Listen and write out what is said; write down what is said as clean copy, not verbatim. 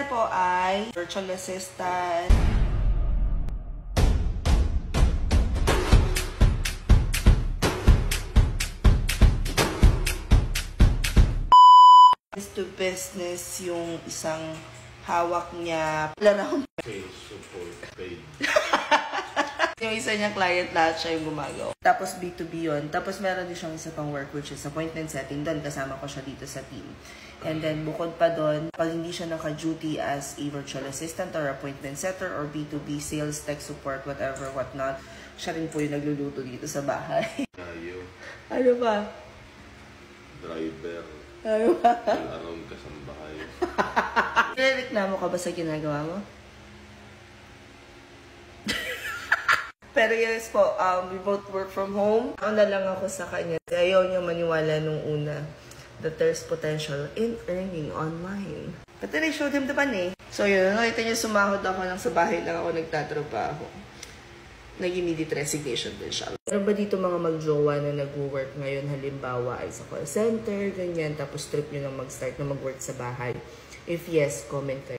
po ay virtual assistant. Business to business yung isang hawak niya. Sales support paid. Yung isa niyang client, lahat siya yung gumagawa. Tapos B2B yun. Tapos meron din siyang isa pang work which is appointment setting. Doon kasama ko siya dito sa team. And then bukod pa doon, pag hindi siya naka-duty as a virtual assistant or appointment setter or B2B sales, tech support, whatever, whatnot, siya rin po yung nagluluto dito sa bahay. Tayo. Ano ba? Driver. Ano ba? Around ka sa bahay. Nireklamo ka ba sa ginagawa mo? Pero yes po, we both work from home. Ako na lang ako sa kanya. Ayaw niya maniwala nung una that there's potential in earning online. But then I showed him the money. So yun, nakita niya sumahod ako nang sa bahay lang ako nagtatrabaho. Nag-immediate resignation din siya. Meron ba dito mga mag-jowa na nag-work ngayon? Halimbawa ay sa call center, ganyan. Tapos trip nyo nang mag-start na mag-work sa bahay. If yes, comment kayo.